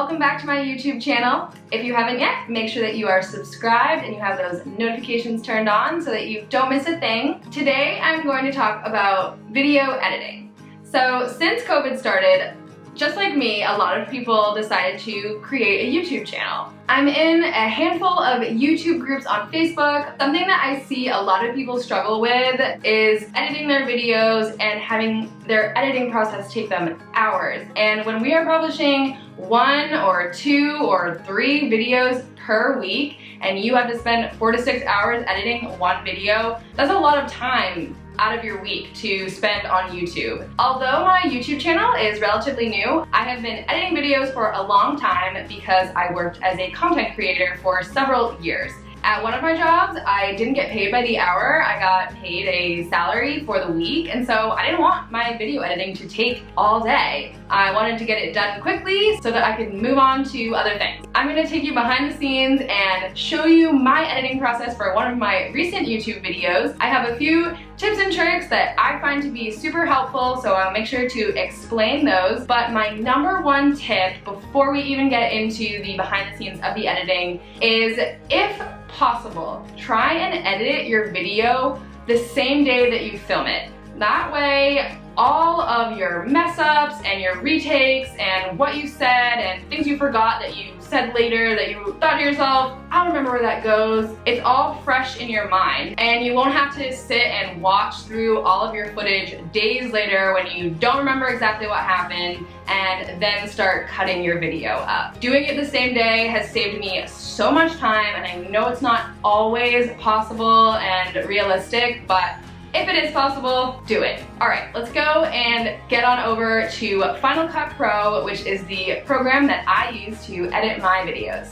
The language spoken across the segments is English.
welcome back to my YouTube channel. If you haven't yet, make sure that you are subscribed and you have those notifications turned on so that you don't miss a thing. Today I'm going to talk about video editing. So since COVID started, just like me, a lot of people decided to create a YouTube channel. I'm in a handful of YouTube groups on Facebook. Something that I see a lot of people struggle with is editing their videos and having their editing process take them hours. And when we are publishing 1 or 2 or 3 videos per week and you have to spend 4 to 6 hours editing one video, that's a lot of time out of your week to spend on YouTube. Although my YouTube channel is relatively new, I have been editing videos for a long time because I worked as a content creator for several years. At one of my jobs, I didn't get paid by the hour, I got paid a salary for the week, and so I didn't want my video editing to take all day. I wanted to get it done quickly so that I could move on to other things. I'm gonna take you behind the scenes and show you my editing process for one of my recent YouTube videos. I have a few tips and tricks that I find to be super helpful, so I'll make sure to explain those. But my number one tip before we even get into the behind the scenes of the editing is, if possible, try and edit your video the same day that you film it. That way, all of your mess ups and your retakes and what you said and things you forgot that you said later that you thought to yourself, I don't remember where that goes, it's all fresh in your mind, and you won't have to sit and watch through all of your footage days later when you don't remember exactly what happened and then start cutting your video up. Doing it the same day has saved me so much time, and I know it's not always possible and realistic, but if it is possible, do it. All right, let's go and get on over to Final Cut Pro, which is the program that I use to edit my videos.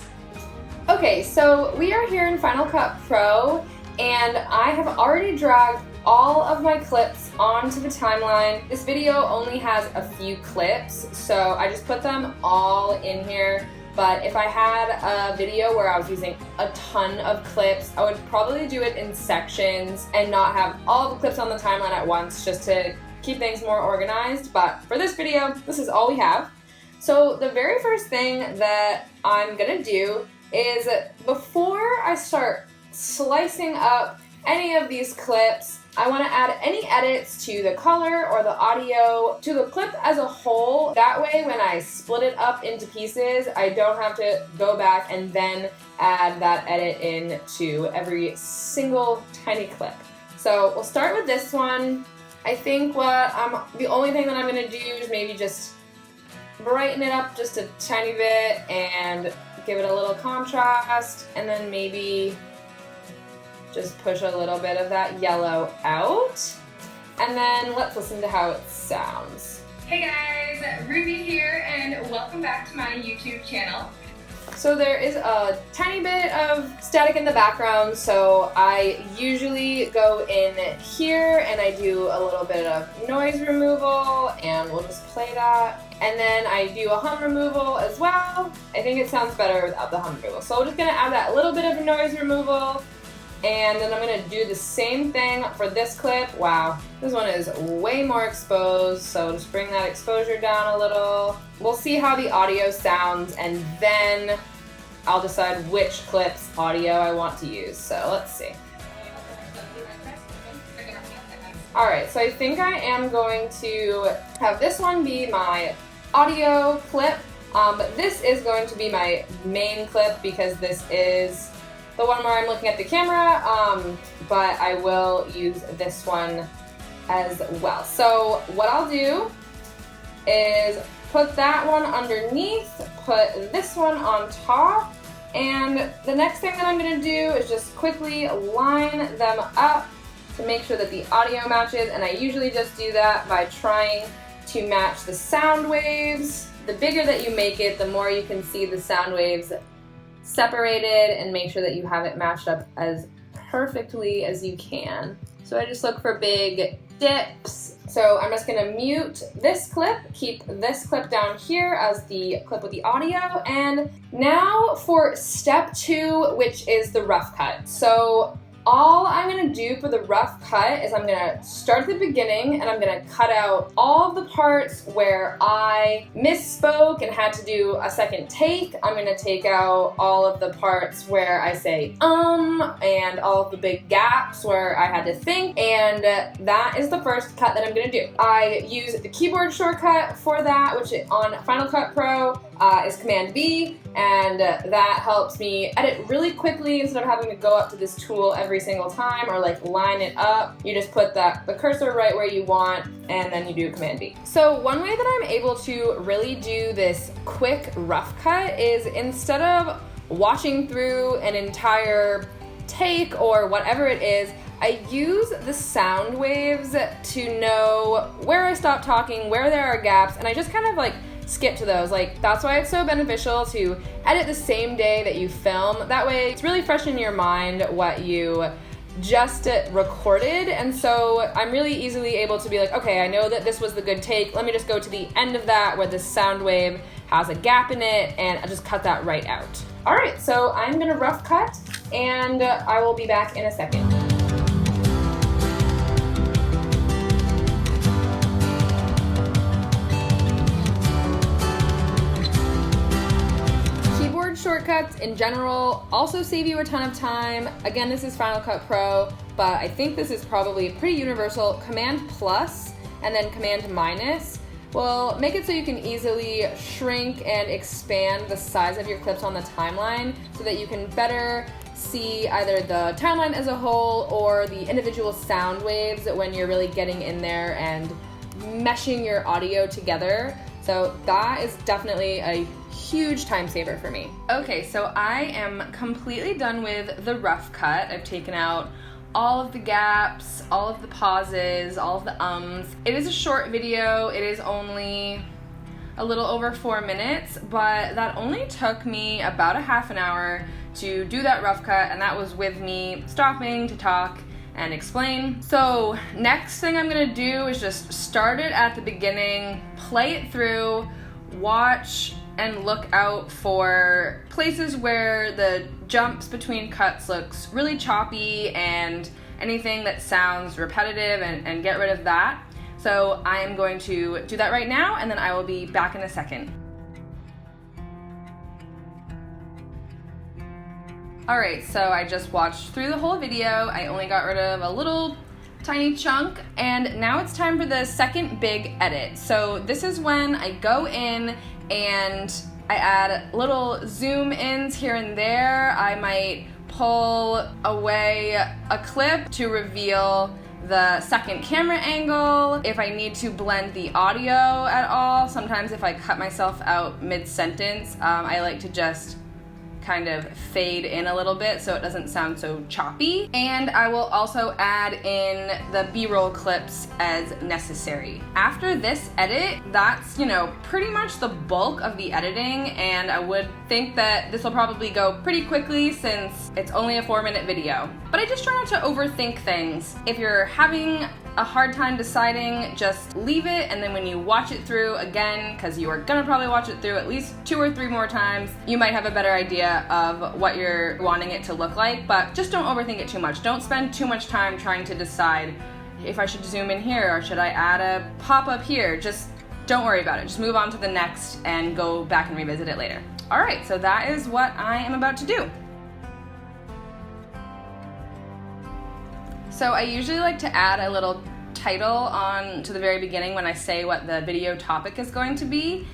Okay, so we are here in Final Cut Pro, and I have already dragged all of my clips onto the timeline. This video only has a few clips, so I just put them all in here. But if I had a video where I was using a ton of clips, I would probably do it in sections and not have all the clips on the timeline at once, just to keep things more organized. But for this video, this is all we have. So the very first thing that I'm gonna do is, before I start slicing up any of these clips, I want to add any edits to the color or the audio to the clip as a whole. That way, when I split it up into pieces, I don't have to go back and then add that edit in to every single tiny clip. So we'll start with this one. I think the only thing that I'm going to do is maybe just brighten it up just a tiny bit and give it a little contrast, and then maybe just push a little bit of that yellow out. And then let's listen to how it sounds. Hey guys, Ruby here, and welcome back to my YouTube channel. So there is a tiny bit of static in the background, so I usually go in here and I do a little bit of noise removal, and we'll just play that. And then I do a hum removal as well. I think it sounds better without the hum removal. So we're just gonna add that little bit of noise removal. And then I'm going to do the same thing for this clip. Wow, this one is way more exposed, so just bring that exposure down a little. We'll see how the audio sounds, and then I'll decide which clip's audio I want to use. So let's see. Alright, so I think I am going to have this one be my audio clip, but this is going to be my main clip because this is the one where I'm looking at the camera, but I will use this one as well. So what I'll do is put that one underneath, put this one on top, and the next thing that I'm gonna do is just quickly line them up to make sure that the audio matches, and I usually just do that by trying to match the sound waves. The bigger that you make it, the more you can see the sound waves separated, and make sure that you have it matched up as perfectly as you can. So I just look for big dips. So I'm just gonna mute this clip, keep this clip down here as the clip with the audio, and now for step 2, which is the rough cut. So all I'm gonna do for the rough cut is I'm gonna start at the beginning and I'm gonna cut out all of the parts where I misspoke and had to do a second take. I'm gonna take out all of the parts where I say and all of the big gaps where I had to think, and that is the first cut that I'm gonna do. I use the keyboard shortcut for that, which on Final Cut Pro is Command V, and that helps me edit really quickly instead of having to go up to this tool every single time or like line it up. You just put the cursor right where you want and then you do Command V. So one way that I'm able to really do this quick rough cut is instead of watching through an entire take or whatever it is, I use the sound waves to know where I stop talking, where there are gaps, and I just kind of like skip to those. Like, that's why it's so beneficial to edit the same day that you film. That way it's really fresh in your mind what you just recorded, and so I'm really easily able to be like, okay, I know that this was the good take, let me just go to the end of that where the sound wave has a gap in it and I'll just cut that right out. Alright, so I'm gonna rough cut and I will be back in a second. Shortcuts in general also save you a ton of time. Again, this is Final Cut Pro, but I think this is probably pretty universal. Command plus and then Command minus will make it so you can easily shrink and expand the size of your clips on the timeline so that you can better see either the timeline as a whole or the individual sound waves when you're really getting in there and meshing your audio together. So that is definitely a huge time saver for me. Okay, so I am completely done with the rough cut. I've taken out all of the gaps, all of the pauses, all of the ums. It is a short video. It is only a little over 4 minutes, but that only took me about a half an hour to do that rough cut, and that was with me stopping to talk and explain. So next thing I'm gonna do is just start it at the beginning, play it through, watch and look out for places where the jumps between cuts looks really choppy and anything that sounds repetitive, and get rid of that. So I am going to do that right now and then I will be back in a second. Alright, so I just watched through the whole video. I only got rid of a little tiny chunk, and now it's time for the second big edit. So this is when I go in and I add little zoom ins here and there. I might pull away a clip to reveal the second camera angle. If I need to blend the audio at all, sometimes if I cut myself out mid-sentence, I like to just kind of fade in a little bit so it doesn't sound so choppy. And I will also add in the B-roll clips as necessary. After this edit, that's, pretty much the bulk of the editing, and I would think that this will probably go pretty quickly since it's only a 4-minute video. But I just try not to overthink things. If you're having a hard time deciding, just leave it, and then when you watch it through again, because you are gonna probably watch it through at least 2 or 3 more times, you might have a better idea of what you're wanting it to look like. But just don't overthink it too much. Don't spend too much time trying to decide if I should zoom in here or should I add a pop-up here. Just don't worry about it. Just move on to the next and go back and revisit it later. All right, so that is what I am about to do. So I usually like to add a little title on to the very beginning when I say what the video topic is going to be.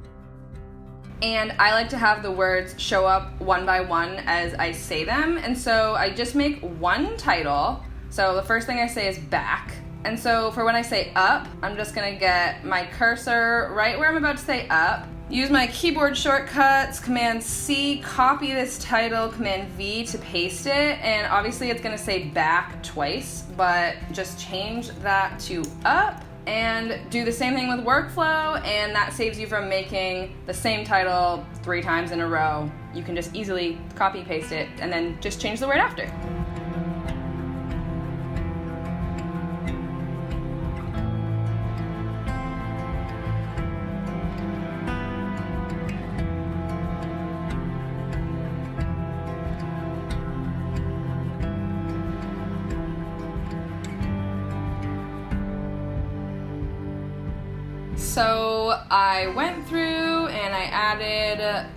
And I like to have the words show up one by one as I say them. And so I just make one title. So the first thing I say is back. And so for when I say up, I'm just gonna get my cursor right where I'm about to say up. Use my keyboard shortcuts, Command C, copy this title, Command V to paste it, and obviously it's gonna say back twice, but just change that to up, and do the same thing with workflow, and that saves you from making the same title 3 times in a row. You can just easily copy paste it, and then just change the word after. So I went through and I added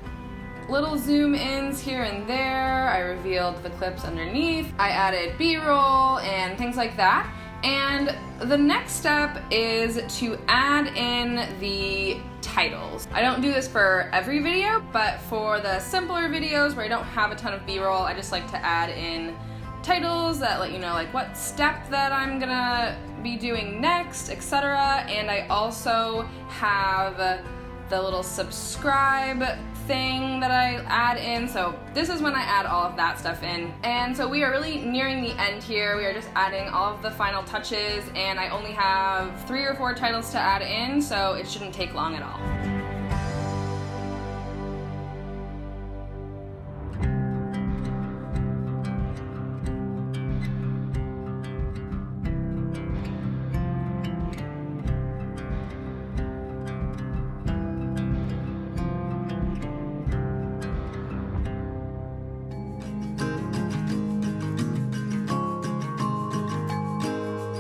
little zoom ins here and there. I revealed the clips underneath. I added B-roll and things like that. And the next step is to add in the titles. I don't do this for every video, but for the simpler videos where I don't have a ton of B-roll, I just like to add in titles that let you know like what step that I'm gonna be doing next, etc. And I also have the little subscribe thing that I add in. So this is when I add all of that stuff in. And so we are really nearing the end here. We are just adding all of the final touches, and I only have 3 or 4 titles to add in, so it shouldn't take long at all.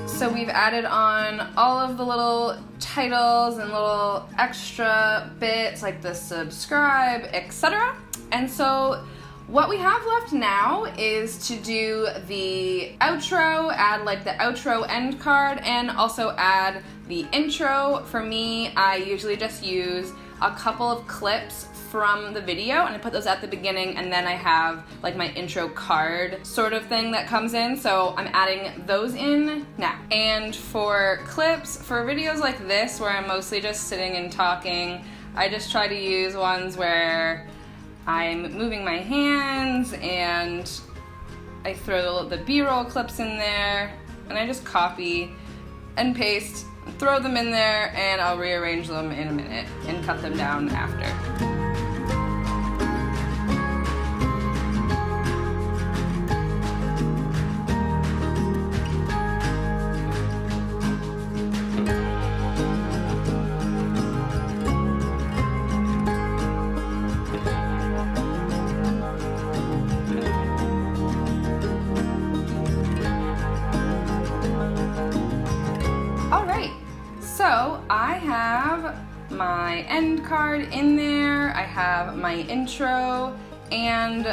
So we've added on all of the little titles and little extra bits like the subscribe, etc. And so what we have left now is to do the outro, add like the outro end card, and also add the intro. For me, I usually just use a couple of clips from the video and I put those at the beginning, and then I have like my intro card sort of thing that comes in, so I'm adding those in now. And for clips, for videos like this where I'm mostly just sitting and talking, I just try to use ones where I'm moving my hands and I throw the B-roll clips in there, and I just copy and paste, throw them in there, and I'll rearrange them in a minute and cut them down after. So I have my end card in there, I have my intro, and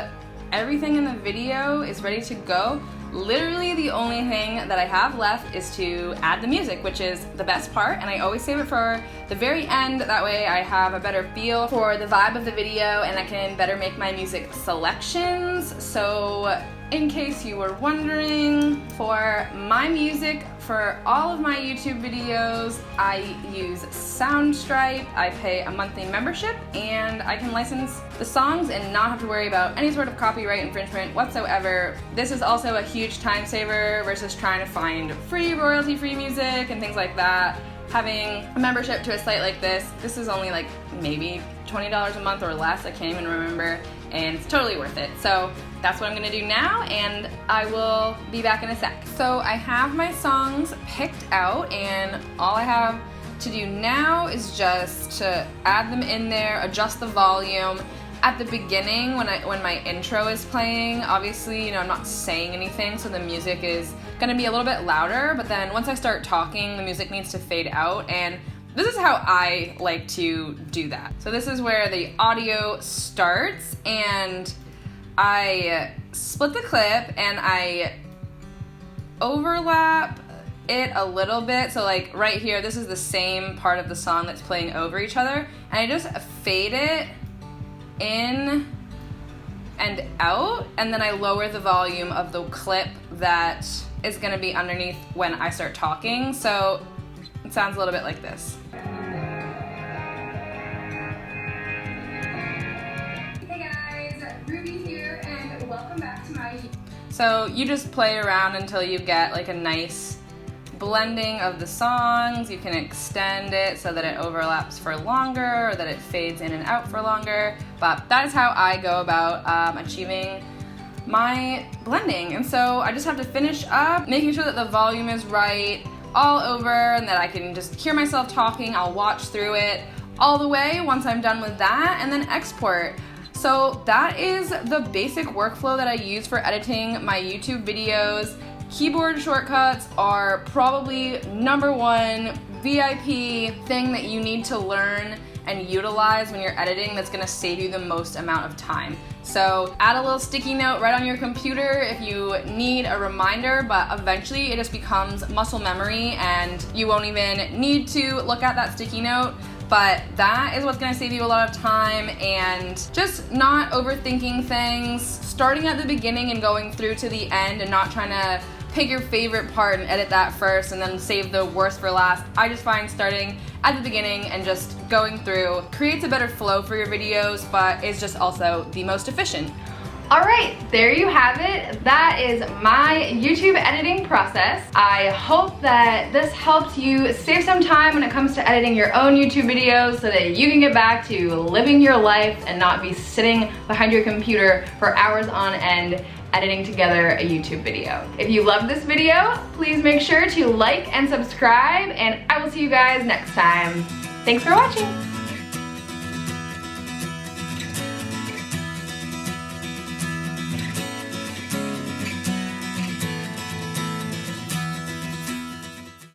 everything in the video is ready to go. Literally the only thing that I have left is to add the music, which is the best part, and I always save it for the very end. That way I have a better feel for the vibe of the video and I can better make my music selections. So in case you were wondering, for my music for all of my YouTube videos, I use Soundstripe. I pay a monthly membership and I can license the songs and not have to worry about any sort of copyright infringement whatsoever. This is also a huge time saver versus trying to find free royalty-free music and things like that. Having a membership to a site like this is only like maybe $20 a month or less, I can't even remember, and it's totally worth it. So that's what I'm gonna do now, and I will be back in a sec. So I have my songs picked out, and all I have to do now is just to add them in there, adjust the volume. At the beginning, when my intro is playing, obviously, I'm not saying anything, so the music is gonna be a little bit louder, but then once I start talking, the music needs to fade out, and this is how I like to do that. So this is where the audio starts, and I split the clip and I overlap it a little bit. So like right here, this is the same part of the song that's playing over each other, and I just fade it in and out, and then I lower the volume of the clip that is gonna be underneath when I start talking. So it sounds a little bit like this. So you just play around until you get like a nice blending of the songs. You can extend it so that it overlaps for longer or that it fades in and out for longer. But that is how I go about achieving my blending. And so I just have to finish up making sure that the volume is right all over and that I can just hear myself talking. I'll watch through it all the way once I'm done with that, and then export. So that is the basic workflow that I use for editing my YouTube videos. Keyboard shortcuts are probably #1 VIP thing that you need to learn and utilize when you're editing that's gonna save you the most amount of time. So add a little sticky note right on your computer if you need a reminder, but eventually it just becomes muscle memory and you won't even need to look at that sticky note. But that is what's gonna save you a lot of time, and just not overthinking things, starting at the beginning and going through to the end and not trying to pick your favorite part and edit that first and then save the worst for last. I just find starting at the beginning and just going through creates a better flow for your videos, but is just also the most efficient. Alright, there you have it. That is my YouTube editing process. I hope that this helped you save some time when it comes to editing your own YouTube videos so that you can get back to living your life and not be sitting behind your computer for hours on end editing together a YouTube video. If you loved this video, please make sure to like and subscribe, and I will see you guys next time. Thanks for watching.